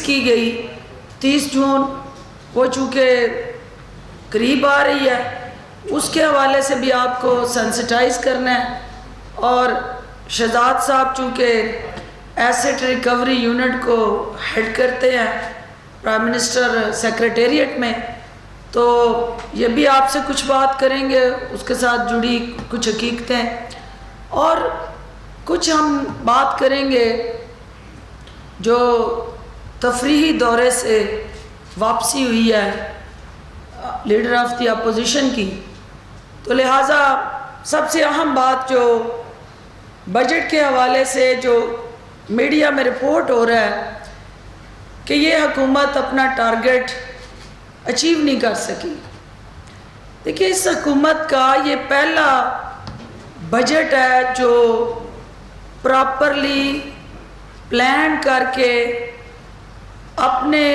کی گئی 30 جون، وہ چونکہ قریب آ رہی ہے، اس کے حوالے سے بھی آپ کو سینسٹائز کرنا ہے۔ اور شہزاد صاحب چونکہ ایسٹ ریکوری یونٹ کو ہیڈ کرتے ہیں پرائم منسٹر سیکریٹریٹ میں، تو یہ بھی آپ سے کچھ بات کریں گے، اس کے ساتھ جڑی کچھ حقیقتیں، اور کچھ ہم بات کریں گے جو تفریحی دورے سے واپسی ہوئی ہے لیڈر آف دی اپوزیشن کی۔ تو لہٰذا سب سے اہم بات جو بجٹ کے حوالے سے جو میڈیا میں رپورٹ ہو رہا ہے کہ یہ حکومت اپنا ٹارگٹ اچیو نہیں کر سکی۔ دیکھیے، اس حکومت کا یہ پہلا بجٹ ہے جو پراپرلی پلان کر کے اپنے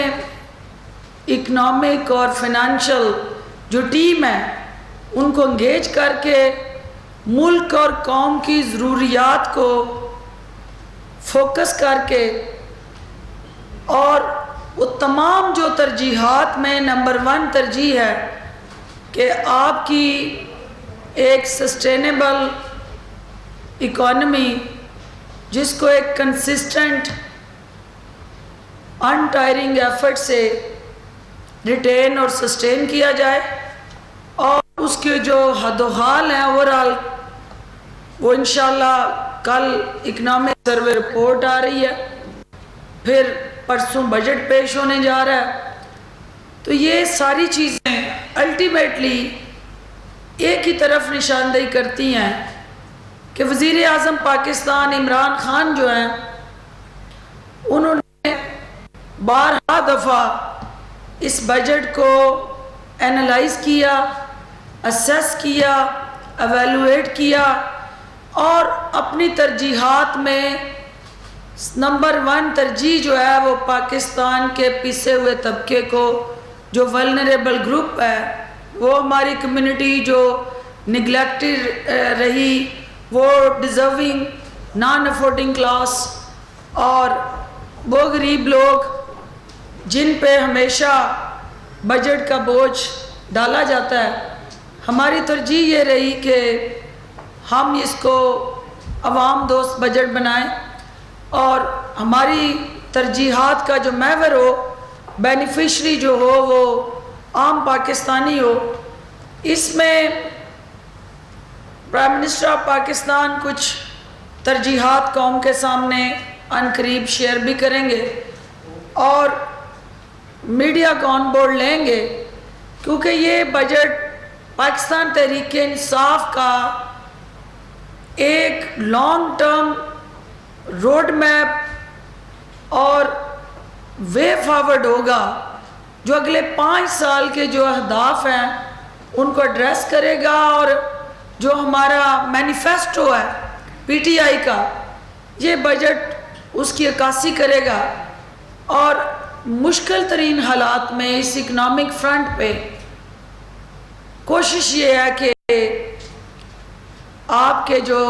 اکنامک اور فائنینشیل جو ٹیم ہے ان کو انگیج کر کے ملک اور قوم کی ضروریات کو فوکس کر کے، اور وہ تمام جو ترجیحات میں نمبر 1 ترجیح ہے کہ آپ کی ایک سسٹینیبل اکانومی جس کو ایک کنسسٹنٹ انٹائرنگ ایفرٹ سے ریٹین اور سسٹین کیا جائے، اور اس کے جو حد و حال ہیں اوورآل وہ انشاءاللہ کل اکنامک سروے رپورٹ آ رہی ہے، پھر پرسوں بجٹ پیش ہونے جا رہا ہے۔ تو یہ ساری چیزیں الٹیمیٹلی ایک ہی طرف نشاندہی کرتی ہیں کہ وزیر اعظم پاکستان عمران خان جو ہیں انہوں نے 12 دفعہ اس بجٹ کو اینالائز کیا، اسیس کیا، ایویلویٹ کیا، اور اپنی ترجیحات میں نمبر 1 ترجیح جو ہے وہ پاکستان کے پیسے ہوئے طبقے کو، جو ولنریبل گروپ ہے، وہ ہماری کمیونٹی جو نگلیکٹڈ رہی، وہ ڈیزرونگ نان افورڈنگ کلاس، اور وہ غریب لوگ جن پہ ہمیشہ بجٹ کا بوجھ ڈالا جاتا ہے۔ ہماری ترجیح یہ رہی کہ ہم اس کو عوام دوست بجٹ بنائیں، اور ہماری ترجیحات کا جو محور ہو، بینیفیشری جو ہو، وہ عام پاکستانی ہو۔ اس میں پرائم منسٹر آف پاکستان کچھ ترجیحات قوم کے سامنے عنقریب شیئر بھی کریں گے، اور میڈیا کو آن بورڈ لیں گے، کیونکہ یہ بجٹ پاکستان تحریک انصاف کا ایک لانگ ٹرم روڈ میپ اور وے فارورڈ ہوگا، جو اگلے 5 سال کے جو اہداف ہیں ان کو ایڈریس کرے گا، اور جو ہمارا مینیفیسٹو ہے پی ٹی آئی کا، یہ بجٹ اس کی عکاسی کرے گا۔ اور مشکل ترین حالات میں اس اکنامک فرنٹ پہ کوشش یہ ہے کہ آپ کے جو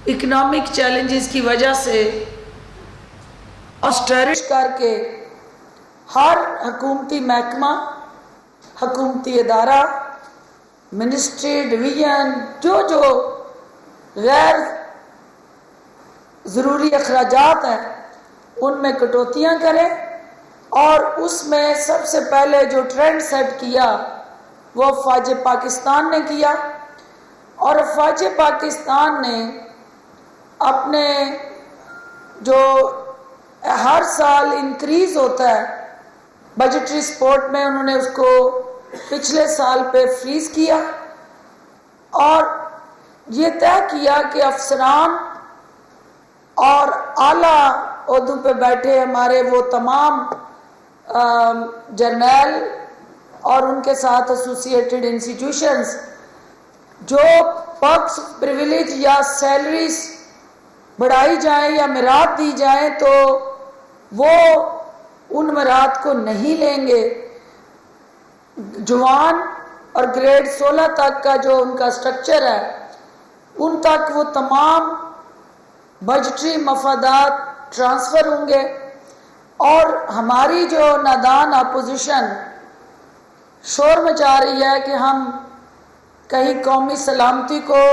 اکنامک چیلنجز کی وجہ سے آسٹریٹ کر کے ہر حکومتی محکمہ، حکومتی ادارہ، منسٹری، ڈویژن، جو غیر ضروری اخراجات ہیں ان میں کٹوتیاں کریں، اور اس میں سب سے پہلے جو ٹرینڈ سیٹ کیا وہ افواج پاکستان نے کیا، اور افواج پاکستان نے اپنے جو ہر سال انکریز ہوتا ہے بجٹری سپورٹ میں، انہوں نے اس کو پچھلے سال پہ فریز کیا، اور یہ طے کیا کہ افسران اور اعلیٰ عہدوں پہ بیٹھے ہمارے وہ تمام جرنیل اور ان کے ساتھ ایسوسیٹڈ انسٹیٹیوشنز جو پرکس، پریویلیج یا سیلریز بڑھائی جائیں یا میرات دی جائیں تو وہ ان میرات کو نہیں لیں گے۔ جوان اور گریڈ 16 تک کا جو ان کا سٹرکچر ہے ان تک وہ تمام بجٹری مفادات ٹرانسفر ہوں گے، اور ہماری جو نادان اپوزیشن شور مچا رہی ہے کہ ہم کہیں قومی سلامتی کو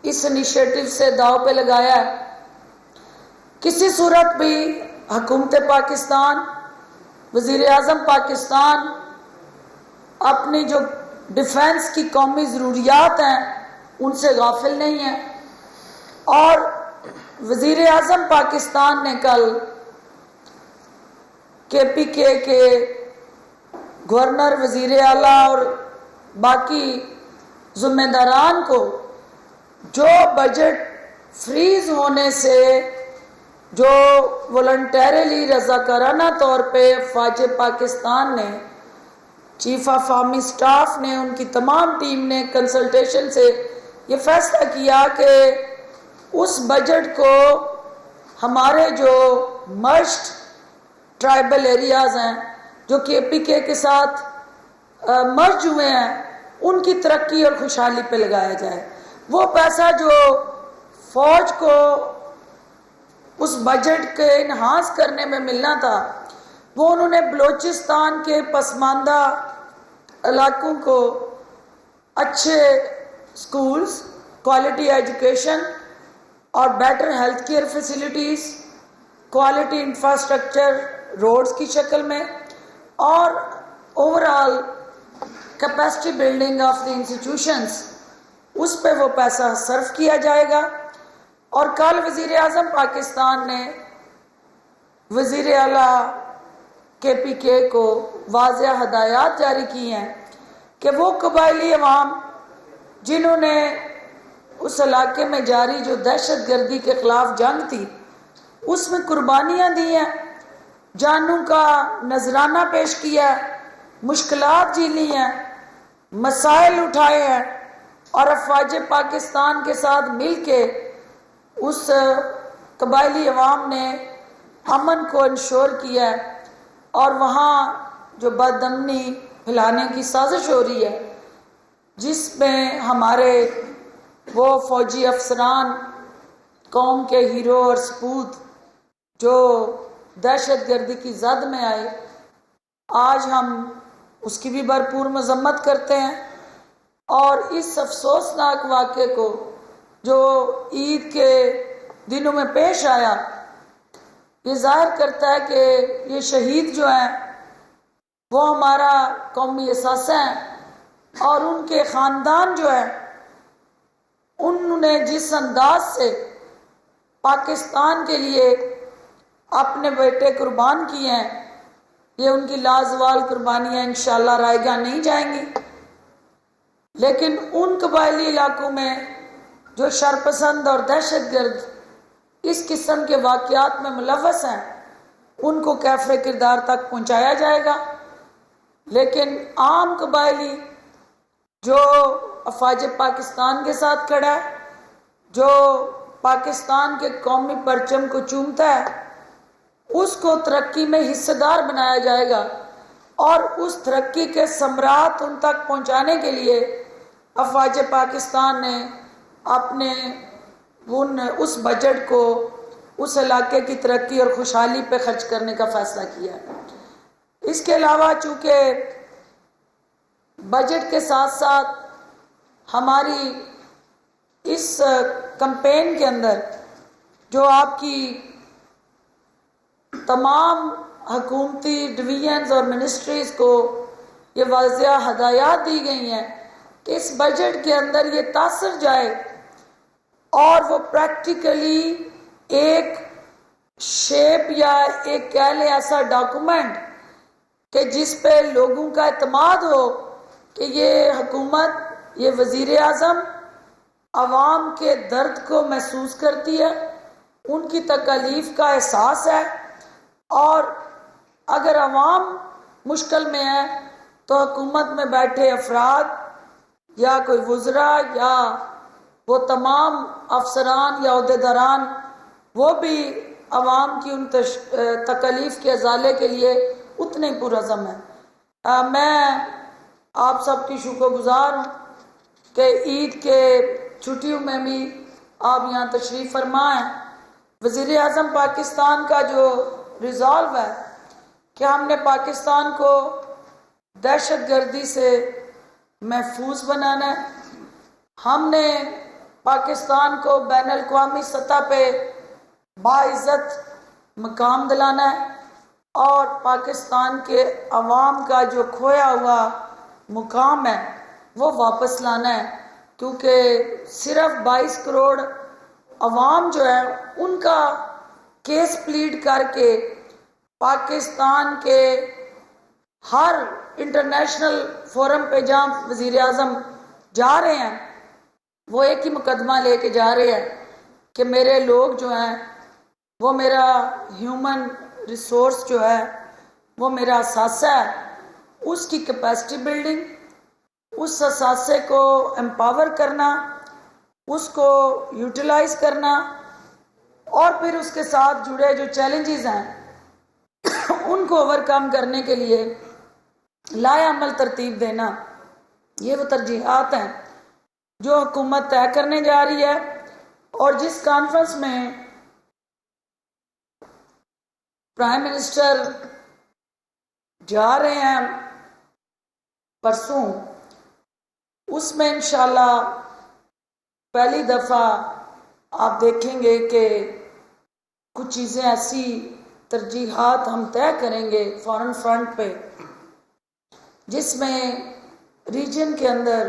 اس انیشیٹو سے داؤ پہ لگایا ہے، کسی صورت بھی حکومت پاکستان، وزیر اعظم پاکستان اپنی جو ڈیفنس کی قومی ضروریات ہیں ان سے غافل نہیں ہے۔ اور وزیر اعظم پاکستان نے کل کے گورنر، وزیر اعلیٰ اور باقی ذمہ داران کو جو بجٹ فریز ہونے سے جو والنٹیرلی رضاکارانہ طور پہ فوج پاکستان نے، چیف آف آرمی سٹاف نے، ان کی تمام ٹیم نے کنسلٹیشن سے یہ فیصلہ کیا کہ اس بجٹ کو ہمارے جو مرجڈ ٹرائبل ایریاز ہیں جو کہ کے ساتھ مرج ہوئے ہیں ان کی ترقی اور خوشحالی پہ لگایا جائے۔ وہ پیسہ جو فوج کو اس بجٹ کے انہانس کرنے میں ملنا تھا وہ انہوں نے بلوچستان کے پسماندہ علاقوں کو اچھے سکولز، کوالٹی ایجوکیشن اور better health care facilities, quality infrastructure roads کی شکل میں اور overall capacity building of the institutions, اس پہ وہ پیسہ صرف کیا جائے گا۔ اور کل وزیر اعظم پاکستان نے وزیر اعلیٰ کے کو واضح ہدایات جاری کی ہیں کہ وہ قبائلی عوام جنہوں نے اس علاقے میں جاری جو دہشت گردی کے خلاف جنگ تھی اس میں قربانیاں دی ہیں، جانوں کا نذرانہ پیش کیا ہے، مشکلات جھیلی ہیں، مسائل اٹھائے ہیں اور افواج پاکستان کے ساتھ مل کے اس قبائلی عوام نے امن کو انشور کیا ہے، اور وہاں جو بد امنی پھیلانے کی سازش ہو رہی ہے جس میں ہمارے وہ فوجی افسران قوم کے ہیرو اور سپوت جو دہشت گردی کی زد میں آئے، آج ہم اس کی بھی بھرپور مذمت کرتے ہیں۔ اور اس افسوسناک واقعے کو جو عید کے دنوں میں پیش آیا، یہ ظاہر کرتا ہے کہ یہ شہید جو ہیں وہ ہمارا قومی اثاثہ ہیں، اور ان کے خاندان جو ہے انہوں نے جس انداز سے پاکستان کے لیے اپنے بیٹے قربان کیے ہیں، یہ ان کی لازوال قربانیاں انشاءاللہ رائے گاہ نہیں جائیں گی۔ لیکن ان قبائلی علاقوں میں جو شرپسند اور دہشت گرد اس قسم کے واقعات میں ملوث ہیں ان کو کیفر کردار تک پہنچایا جائے گا، لیکن عام قبائلی جو افواج پاکستان کے ساتھ کھڑا ہے، جو پاکستان کے قومی پرچم کو چومتا ہے، اس کو ترقی میں حصہ دار بنایا جائے گا، اور اس ترقی کے ثمرات ان تک پہنچانے کے لیے افواج پاکستان نے اپنے اس بجٹ کو اس علاقے کی ترقی اور خوشحالی پہ خرچ کرنے کا فیصلہ کیا ہے۔ اس کے علاوہ چونکہ بجٹ کے ساتھ ساتھ ہماری اس کمپین کے اندر جو آپ کی تمام حکومتی ڈویژنز اور منسٹریز کو یہ واضح ہدایات دی گئی ہیں کہ اس بجٹ کے اندر یہ تاثر جائے اور وہ پریکٹیکلی ایک شیپ یا ایک کہہ لیں ایسا ڈاکومنٹ کہ جس پہ لوگوں کا اعتماد ہو کہ یہ حکومت، یہ وزیر اعظم عوام کے درد کو محسوس کرتی ہے، ان کی تکالیف کا احساس ہے، اور اگر عوام مشکل میں ہے تو حکومت میں بیٹھے افراد یا کوئی وزراء یا وہ تمام افسران یا عہدیداران وہ بھی عوام کی ان تکالیف کے ازالے کے لیے اتنے پرعزم ہیں۔ میں آپ سب کی شکر گزار ہوں کہ عید کے چھٹیوں میں بھی آپ یہاں تشریف فرما ہیں۔ وزیر اعظم پاکستان کا جو ریزالو ہے کہ ہم نے پاکستان کو دہشت گردی سے محفوظ بنانا ہے. ہم نے پاکستان کو بین الاقوامی سطح پہ باعزت مقام دلانا ہے اور پاکستان کے عوام کا جو کھویا ہوا مقام ہے وہ واپس لانا ہے، کیونکہ صرف 22 کروڑ عوام جو ہے ان کا کیس پلیڈ کر کے پاکستان کے ہر انٹرنیشنل فورم پہ جہاں وزیر اعظم جا رہے ہیں وہ ایک ہی مقدمہ لے کے جا رہے ہیں کہ میرے لوگ جو ہیں وہ میرا ہیومن ریسورس جو ہے وہ میرا اثاثہ ہے، اس کی کیپیسٹی بلڈنگ، اس اثاثے کو امپاور کرنا، اس کو یوٹیلائز کرنا، اور پھر اس کے ساتھ جڑے جو چیلنجز ہیں ان کو اوورکم کرنے کے لیے لائے عمل ترتیب دینا. یہ وہ ترجیحات ہیں جو حکومت طے کرنے جا رہی ہے، اور جس کانفرنس میں پرائم منسٹر جا رہے ہیں پرسوں، اس میں انشاءاللہ پہلی دفعہ آپ دیکھیں گے کہ کچھ چیزیں ایسی ترجیحات ہم طے کریں گے فارن فرنٹ پہ جس میں ریجن کے اندر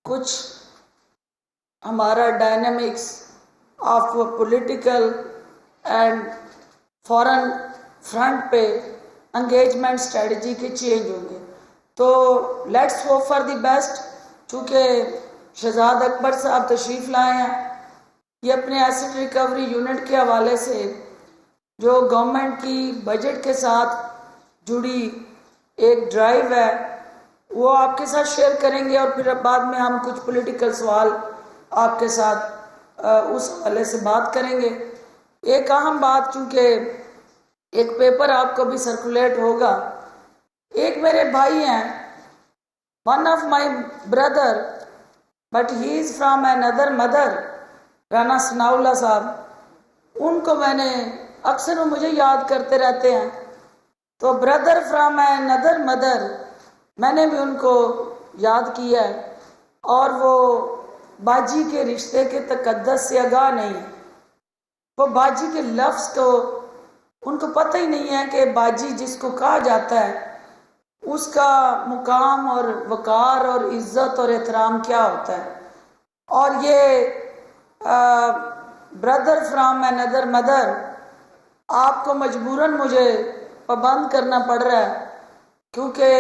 کچھ ہمارا dynamics of political and foreign front پہ انگیجمنٹ اسٹریٹجی کے چینج ہوں گے. تو let's hope for the best. چونکہ شہزاد اکبر صاحب تشریف لائے ہیں، یہ اپنے ایسٹ ریکوری یونٹ کے حوالے سے جو گورنمنٹ کی بجٹ کے ساتھ جڑی ایک ڈرائیو ہے وہ آپ کے ساتھ شیئر کریں گے، اور پھر بعد میں ہم کچھ پولیٹیکل سوال آپ کے ساتھ اس حوالے سے بات کریں گے. ایک اہم بات، چونکہ ایک پیپر آپ کو بھی سرکولیٹ ہوگا، ایک میرے بھائی ہیں، one of my brother but he is from another مدر، رانا ثناء اللہ صاحب، ان کو میں نے اکثر وہ مجھے یاد کرتے رہتے ہیں، تو بردر فرام another مدر میں نے بھی ان کو یاد کیا ہے، اور وہ باجی کے رشتے کے تقدس سے آگاہ نہیں ہے. وہ باجی کے لفظ کو ان کو پتہ ہی نہیں ہے کہ باجی جس کو کہا جاتا ہے اس کا مقام اور وقار اور عزت اور احترام کیا ہوتا ہے. اور یہ بردر فرام another مدر آپ کو مجبوراً مجھے پابند کرنا پڑ رہا ہے، کیونکہ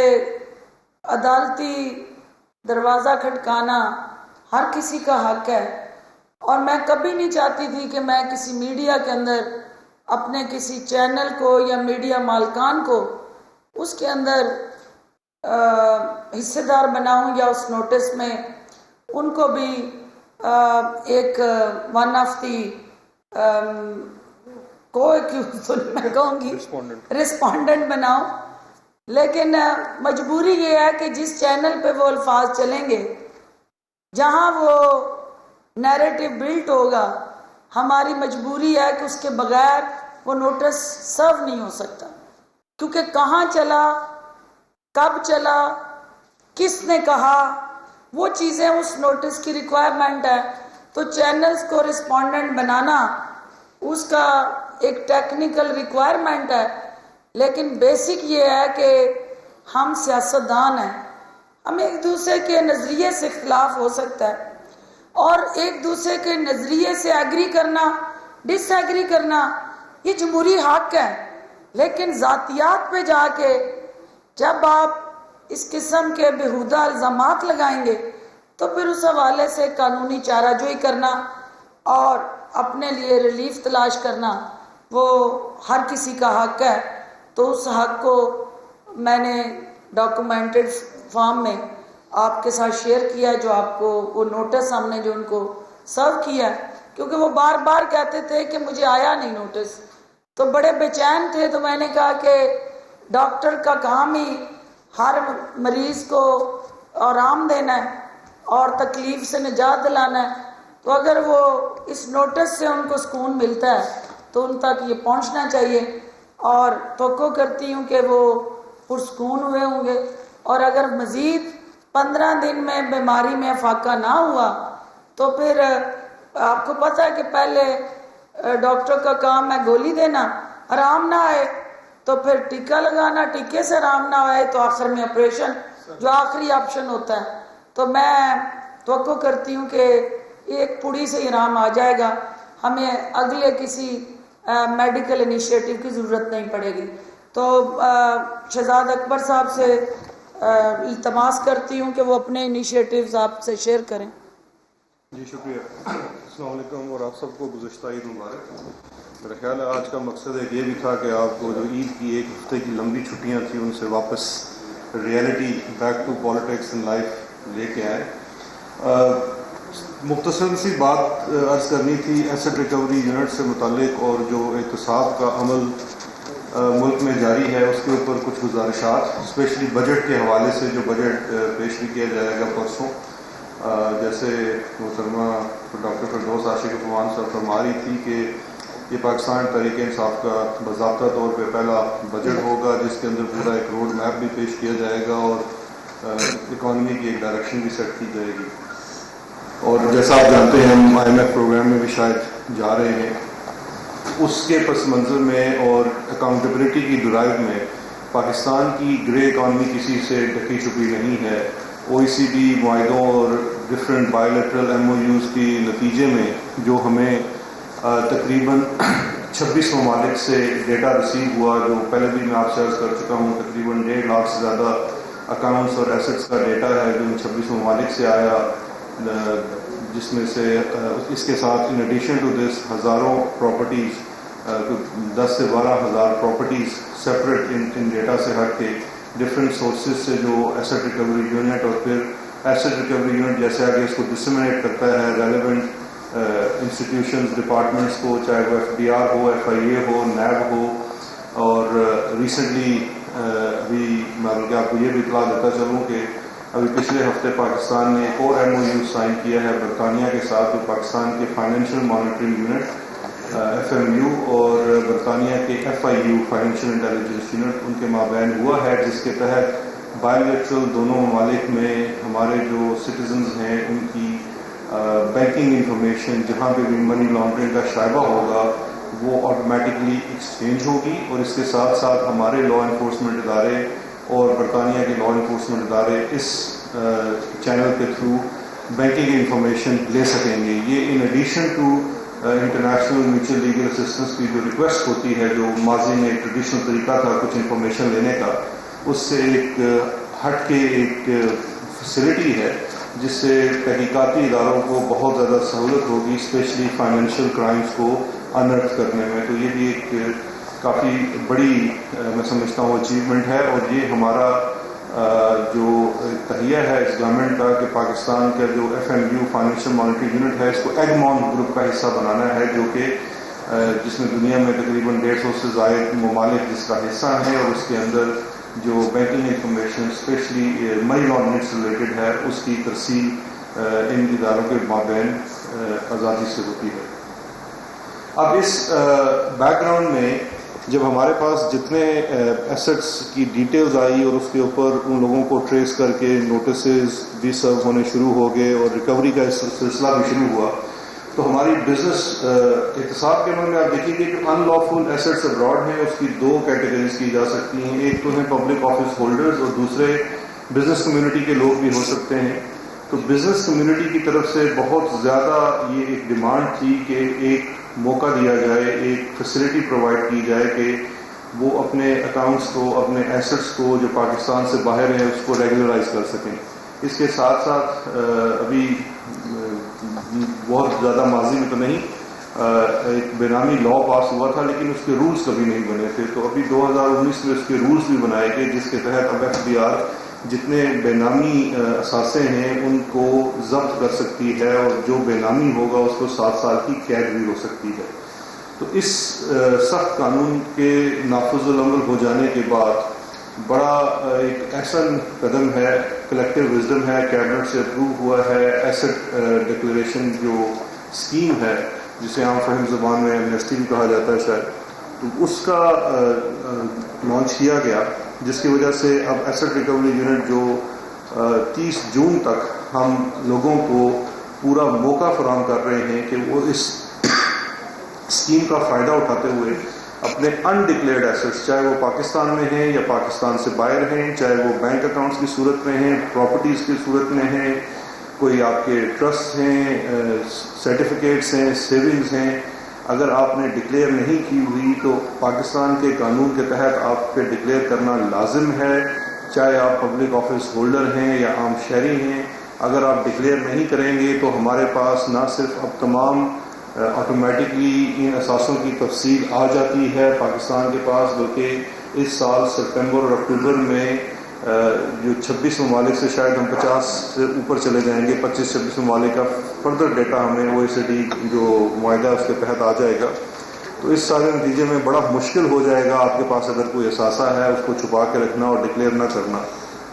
عدالتی دروازہ کھٹکانا ہر کسی کا حق ہے، اور میں کبھی نہیں چاہتی تھی کہ میں کسی میڈیا کے اندر اپنے کسی چینل کو یا میڈیا مالکان کو اس کے اندر حصے دار بناؤں یا اس نوٹس میں ان کو بھی ایک ون آف دی میں کہوں گی رسپونڈنٹ بناؤں. لیکن مجبوری یہ ہے کہ جس چینل پہ وہ الفاظ چلیں گے، جہاں وہ نیریٹو بلٹ ہوگا، ہماری مجبوری ہے کہ اس کے بغیر وہ نوٹس سرو نہیں ہو سکتا، کیونکہ کہاں چلا، کب چلا، کس نے کہا، وہ چیزیں اس نوٹس کی ریکوائرمنٹ ہے. تو چینلز کو رسپونڈنٹ بنانا اس کا ایک ٹیکنیکل ریکوائرمنٹ ہے، لیکن بیسک یہ ہے کہ ہم سیاستدان ہیں، ہمیں ایک دوسرے کے نظریے سے اختلاف ہو سکتا ہے، اور ایک دوسرے کے نظریے سے ایگری کرنا، ڈس ایگری کرنا، یہ جمہوری حق ہے. لیکن ذاتیات پہ جا کے جب آپ اس قسم کے بیہودہ الزامات لگائیں گے تو پھر اس حوالے سے قانونی چارہ جوئی کرنا اور اپنے لیے ریلیف تلاش کرنا وہ ہر کسی کا حق ہے. تو اس حق کو میں نے ڈاکومنٹڈ فارم میں آپ کے ساتھ شیئر کیا، جو آپ کو وہ نوٹس ہم نے جو ان کو سرو کیا، کیونکہ وہ بار بار کہتے تھے کہ مجھے آیا نہیں نوٹس، تو بڑے بے چین تھے. تو میں نے کہا کہ ڈاکٹر کا کام ہی ہر مریض کو آرام دینا ہے اور تکلیف سے نجات دلانا ہے، تو اگر وہ اس نوٹس سے ان کو سکون ملتا ہے تو ان تک یہ پہنچنا چاہیے، اور توقع کرتی ہوں کہ وہ پرسکون ہوئے ہوں گے. اور اگر مزید 15 دن میں بیماری میں افاقہ نہ ہوا تو پھر آپ کو پتہ ہے کہ پہلے ڈاکٹر کا کام ہے گولی دینا، آرام نہ آئے تو پھر ٹیکہ لگانا، ٹیکے سے آرام نہ آئے تو آخر میں آپریشن جو آخری آپشن ہوتا ہے. تو میں توقع کرتی ہوں کہ ایک پوڑی سے ہی آرام آ جائے گا، ہمیں اگلے کسی میڈیکل انیشیٹو کی ضرورت نہیں پڑے گی. تو شہزاد اکبر صاحب سے التماس کرتی ہوں کہ وہ اپنے انیشیٹوز آپ سے شیئر کریں. جی شکریہ. السلام علیکم اور آپ سب کو گزشتہ عید مبارک. میرا خیال ہے آج کا مقصد ایک یہ بھی تھا کہ آپ کو جو عید کی ایک ہفتے کی لمبی چھٹیاں تھیں ان سے واپس reality back to politics in life لے کے آئے. مختصر سی بات عرض کرنی تھی ایسٹ ریکوری یونٹ سے متعلق، اور جو احتساب کا عمل ملک میں جاری ہے اس کے اوپر کچھ گزارشات، اسپیشلی بجٹ کے حوالے سے جو بجٹ پیش بھی کیا جائے گا پرسوں. جیسے محترمہ ڈاکٹر فردوس عاشق عثمان صاحب فرما رہی تھی کہ یہ پاکستان تحریک انصاف کا باضابطہ طور پہ پہلا بجٹ ہوگا جس کے اندر پورا ایک روڈ میپ بھی پیش کیا جائے گا اور اکانومی کی ایک ڈائریکشن بھی سیٹ کی جائے گی. اور جیسا آپ جانتے ہیں ہم آئی ایم ایف پروگرام میں بھی شاید جا رہے ہیں. اس کے پس منظر میں اور اکاؤنٹیبلٹی کی ڈرائیو میں پاکستان کی گرے اکانومی کسی سے ڈکی چھپی نہیں ہے. او ای سی ڈی معاہدوں اور different bilateral M O Us کی نتیجے میں جو ہمیں تقریباً 26 ممالک سے ڈیٹا رسیو ہوا، جو پہلے بھی میں آپ سے عرض کر چکا ہوں تقریباً 1.5 لاکھ سے زیادہ اکاؤنٹس اور ایسٹس کا ڈیٹا ہے جو ان 26 ممالک سے آیا، جس میں سے اس کے ساتھ ان ایڈیشن ٹو دس ہزاروں پراپرٹیز 10 سے 12 ہزار پراپرٹیز سیپریٹ ان ڈیٹا سے ہٹ کے ڈفرینٹ سورسز سے جو ایسٹ ریکوری یونٹ اور پھر ایسٹ ریکوری یونٹ جیسے آگے اس کو ڈسمنیٹ کرتا ہے ریلیونٹ انسٹیٹیوشنز ڈپارٹمنٹس کو، چاہے وہ ایف ڈی آر ہو، ایف آئی اے ہو، نیب ہو. اور ریسنٹلی ابھی میں بلکہ آپ کو یہ بھی اطلاع دیتا چلوں کہ ابھی پچھلے ہفتے پاکستان نے ایک اور ایم او یو سائن کیا ہے برطانیہ کے ساتھ، جو پاکستان کے financial monitoring unit F M U اور برطانیہ کے F I U financial intelligence unit ان کے مابین ہوا ہے، جس کے تحت بائی لیٹرل دونوں ممالک میں ہمارے جو سٹیزنز ہیں ان کی بینکنگ انفارمیشن جہاں پہ بھی منی لانڈرنگ کا شائبہ ہوگا وہ آٹومیٹکلی ایکسچینج ہوگی. اور اس کے ساتھ ساتھ ہمارے لا انفورسمنٹ ادارے اور برطانیہ کے لا انفورسمنٹ ادارے اس چینل کے تھرو بینکنگ انفارمیشن لے سکیں گے. یہ in addition to international mutual legal assistance کی جو ریکویسٹ ہوتی ہے، جو ماضی میں ایک ٹریڈیشنل طریقہ تھا کچھ انفارمیشن لینے کا، اس سے ایک ہٹ کے ایک فیسلٹی ہے جس سے تحقیقاتی اداروں کو بہت زیادہ سہولت ہوگی، اسپیشلی فائنینشیل کرائمز کو انرتھ کرنے میں. تو یہ بھی ایک کافی بڑی میں سمجھتا ہوں اچیومنٹ ہے. اور یہ ہمارا جو تہیہ ہے اس گورنمنٹ کا کہ پاکستان کا جو F M U financial monitoring unit ہے اس کو ایگمون گروپ کا حصہ بنانا ہے، جو کہ جس میں دنیا میں تقریباً 150 سے زائد ممالک جس کا حصہ ہیں، اور اس کے اندر جو banking information specially money laundering سے ریلیٹڈ ہے اس کی ترسیل ان اداروں کے مابین آزادی سے ہوتی ہے. اب اس بیک گراؤنڈ میں جب ہمارے پاس جتنے ایسٹس کی ڈیٹیلز آئی اور اس کے اوپر ان لوگوں کو ٹریس کر کے نوٹسز بھی سرو ہونے شروع ہو گئے اور ریکوری کا سلسلہ بھی شروع ہوا، تو ہماری بزنس احتساب کے عمل میں آپ دیکھیں گے کہ ان لافل ایسٹس ابراڈ ہیں اس کی 2 کیٹیگریز کی جا سکتی ہیں. ایک تو ہیں پبلک آفس ہولڈرز اور دوسرے بزنس کمیونٹی کے لوگ بھی ہو سکتے ہیں. تو بزنس کمیونٹی کی طرف سے بہت زیادہ یہ ایک ڈیمانڈ تھی کہ ایک موقع دیا جائے، ایک فیسلٹی پرووائڈ کی جائے کہ وہ اپنے اکاؤنٹس کو، اپنے ایسٹس کو جو پاکستان سے باہر ہیں اس کو ریگولرائز کر سکیں. اس کے ساتھ ساتھ ابھی بہت زیادہ ماضی میں تو نہیں ایک بے نامی لا پاس ہوا تھا لیکن اس کے رولز کبھی نہیں بنے تھے. تو ابھی 2019 میں اس کے رولز بھی بنائے گئے جس کے تحت اب ایف بی آر جتنے بے نامی اثاثے ہیں ان کو ضبط کر سکتی ہے، اور جو بے نامی ہوگا اس کو 7 سال کی قید بھی ہو سکتی ہے. تو اس سخت قانون کے نافذ العمل ہو جانے کے بعد بڑا ایک احسن قدم ہے، کلیکٹیو وزڈم ہے، کیبنٹ سے اپروو ہوا ہے ایسٹ ڈکلیریشن جو اسکیم ہے جسے عام فہم زبان میں ایمنیسٹی بھی کہا جاتا ہے شاید، تو اس کا لانچ کیا گیا، جس کی وجہ سے اب ایسٹ ریکوری یونٹ جو 30 جون تک ہم لوگوں کو پورا موقع فراہم کر رہے ہیں کہ وہ اس اسکیم کا فائدہ اٹھاتے ہوئے اپنے انڈکلیئرڈ ایسٹس، چاہے وہ پاکستان میں ہیں یا پاکستان سے باہر ہیں، چاہے وہ بینک اکاؤنٹس کی صورت میں ہیں، پراپرٹیز کی صورت میں ہیں، کوئی آپ کے ٹرسٹ ہیں، سرٹیفکیٹس ہیں، سیونگز ہیں، اگر آپ نے ڈکلیئر نہیں کی ہوئی تو پاکستان کے قانون کے تحت آپ پہ ڈکلیئر کرنا لازم ہے، چاہے آپ پبلک آفس ہولڈر ہیں یا عام شہری ہیں۔ اگر آپ ڈکلیئر نہیں کریں گے تو ہمارے پاس نہ صرف اب تمام آٹومیٹکلی ان اثاثوں کی تفصیل آ جاتی ہے پاکستان کے پاس، بلکہ اس سال سپٹمبر اور اکتوبر میں جو 26 ممالک سے شاید ہم 50 سے اوپر چلے جائیں گے، 25-26 ممالک کا فردر ڈیٹا ہمیں OECD جو معاہدہ اس کے تحت آ جائے گا۔ تو اس سارے نتیجے میں بڑا مشکل ہو جائے گا آپ کے پاس اگر کوئی اثاثہ ہے اس کو چھپا کے رکھنا اور ڈکلیئر نہ کرنا۔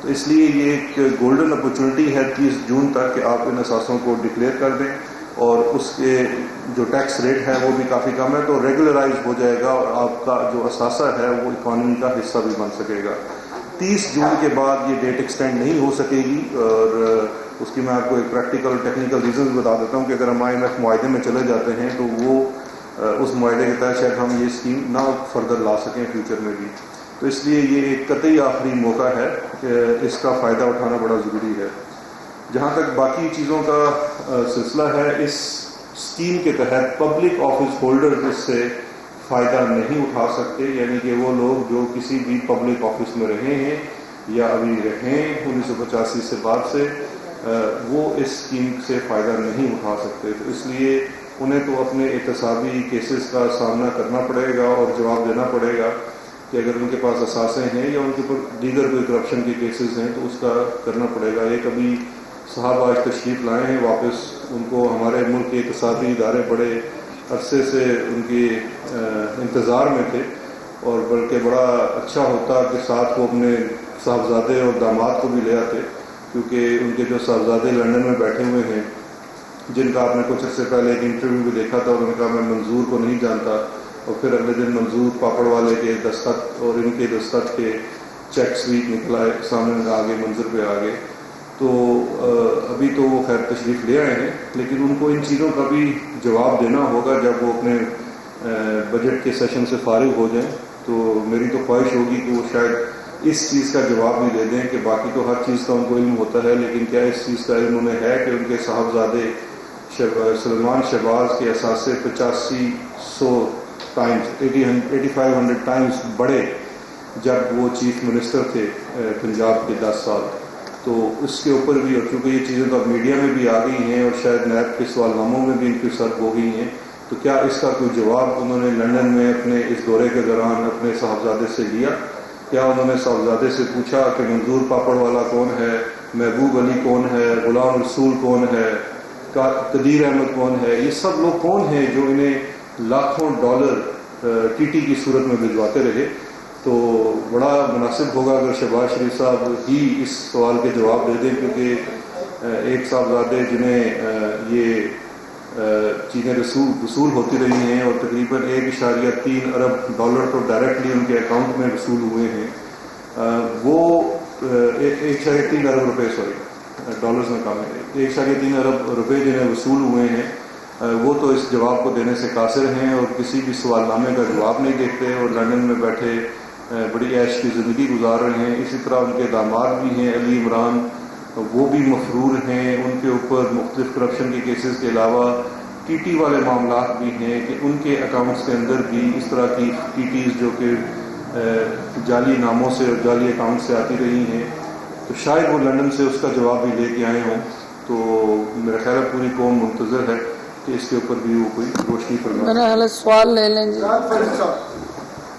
تو اس لیے یہ ایک گولڈن اپرچونٹی ہے 30 جون تک کہ آپ ان اثاثوں کو ڈکلیئر کر دیں، اور اس کے جو ٹیکس ریٹ ہے وہ بھی کافی کم ہے، تو ریگولرائز ہو جائے گا اور آپ کا جو اثاثہ ہے وہ اکانومی کا حصہ بھی بن سکے گا۔ 30 جون کے بعد یہ ڈیٹ ایکسٹینڈ نہیں ہو سکے گی، اور اس کی میں آپ کو ایک پریکٹیکل ٹیکنیکل ریزنز بتا دیتا ہوں کہ اگر ہم IMF معاہدے میں چلے جاتے ہیں تو وہ اس معاہدے کے تحت شاید ہم یہ اسکیم نہ فردر لا سکیں فیوچر میں بھی۔ تو اس لیے یہ ایک قطعی آخری موقع ہے کہ اس کا فائدہ اٹھانا بڑا ضروری ہے۔ جہاں تک باقی چیزوں کا سلسلہ ہے، اس اسکیم کے تحت پبلک آفس ہولڈر اس سے فائدہ نہیں اٹھا سکتے، یعنی کہ وہ لوگ جو کسی بھی پبلک آفس میں رہے ہیں یا ابھی رہیں 1985 سے بعد سے، وہ اس اسکیم سے فائدہ نہیں اٹھا سکتے۔ تو اس لیے انہیں تو اپنے احتسابی کیسز کا سامنا کرنا پڑے گا اور جواب دینا پڑے گا کہ اگر ان کے پاس اثاثے ہیں یا ان کے اوپر دیگر کوئی کرپشن کے کیسز ہیں تو اس کا کرنا پڑے گا۔ یہ کبھی صاحب آج تشریف لائے ہیں واپس، ان کو ہمارے ملک کے اقتصادی ادارے بڑے عرصے سے ان کے انتظار میں تھے، اور بلکہ بڑا اچھا ہوتا کہ ساتھ وہ اپنے صاحبزادے اور داماد کو بھی لے آتے، کیونکہ ان کے جو صاحبزادے لندن میں بیٹھے ہوئے ہیں، جن کا آپ نے کچھ عرصے پہلے ایک انٹرویو بھی دیکھا تھا، انہوں نے کہا میں منظور کو نہیں جانتا، اور پھر اگلے دن منظور پاپڑ والے کے دستخط اور ان کے دستخط کے چیک سویپ نکل آئے سامنے آگے، منظر پہ آگے۔ تو ابھی تو وہ خیر تشریف لے آئے ہیں، لیکن ان کو ان چیزوں کا بھی جواب دینا ہوگا جب وہ اپنے بجٹ کے سیشن سے فارغ ہو جائیں۔ تو میری تو خواہش ہوگی کہ وہ شاید اس چیز کا جواب بھی دے دیں کہ باقی تو ہر چیز کا ان کو علم ہوتا ہے، لیکن کیا اس چیز کا علم انہیں ہے کہ ان کے صاحبزادے سلمان شہباز کے اثاثے 8500 ٹائمز 8500 ٹائمز بڑھے جب وہ چیف منسٹر تھے پنجاب کے 10 سال۔ تو اس کے اوپر بھی، اور چونکہ یہ چیزیں تو اب میڈیا میں بھی آ گئی ہیں اور شاید نیب کے سوال ناموں میں بھی ان کی سرخ ہو گئی ہیں، تو کیا اس کا کوئی جواب انہوں نے لندن میں اپنے اس دورے کے دوران اپنے صاحبزادے سے لیا؟ کیا انہوں نے صاحبزادے سے پوچھا کہ منظور پاپڑ والا کون ہے، محبوب علی کون ہے، غلام رسول کون ہے، قدیر احمد کون ہے؟ یہ سب لوگ کون ہیں جو انہیں لاکھوں ڈالر ٹی ٹی کی صورت میں بھجواتے رہے؟ تو بڑا مناسب ہوگا اگر شہباز شریف صاحب ہی اس سوال کے جواب دے دیں، کیونکہ ایک صاحبزادے جنہیں یہ چیزیں وصول ہوتی رہی ہیں اور تقریباً 1.3 ارب ڈالر تو ڈائریکٹلی ان کے اکاؤنٹ میں وصول ہوئے ہیں، وہ 1.3 ارب روپے ڈالرز میں کام ہے، 1.3 ارب روپے جنہیں وصول ہوئے ہیں، وہ تو اس جواب کو دینے سے قاصر ہیں اور کسی بھی سوال نامے کا جواب نہیں دیتے اور لندن میں بیٹھے بڑی عیش کی زندگی گزار رہے ہیں۔ اسی طرح ان کے داماد بھی ہیں علی عمران، وہ بھی مفرور ہیں، ان کے اوپر مختلف کرپشن کے کیسز کے علاوہ ٹی ٹی والے معاملات بھی ہیں کہ ان کے اکاؤنٹس کے اندر بھی اس طرح کی ٹی ٹیز جو کہ جعلی ناموں سے اور جعلی اکاؤنٹ سے آتی رہی ہیں، تو شاید وہ لندن سے اس کا جواب بھی لے کے آئے ہوں۔ تو میرا خیال ہے پوری قوم منتظر ہے کہ اس کے اوپر بھی وہ کوئی روشنی فرمائے۔ میرا حال سوال لے لیں جی۔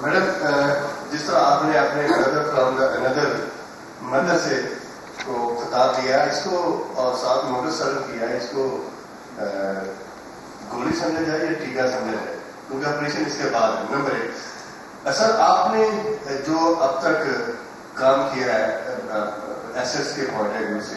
میڈم، جس طرح آپ نے اپنے نظر مدد سے کو خطاب دیا اس کو اور ساتھ نوٹس سرو کیا، اس کو گولی سمجھا جائے یا ٹیکا سمجھا جائے، کیونکہ آپریشن اس کے بعد ہے۔ نمبر 1، سر آپ نے جو اب تک کام کیا ہے ایسیٹس کے پوائنٹ آف ویو سے،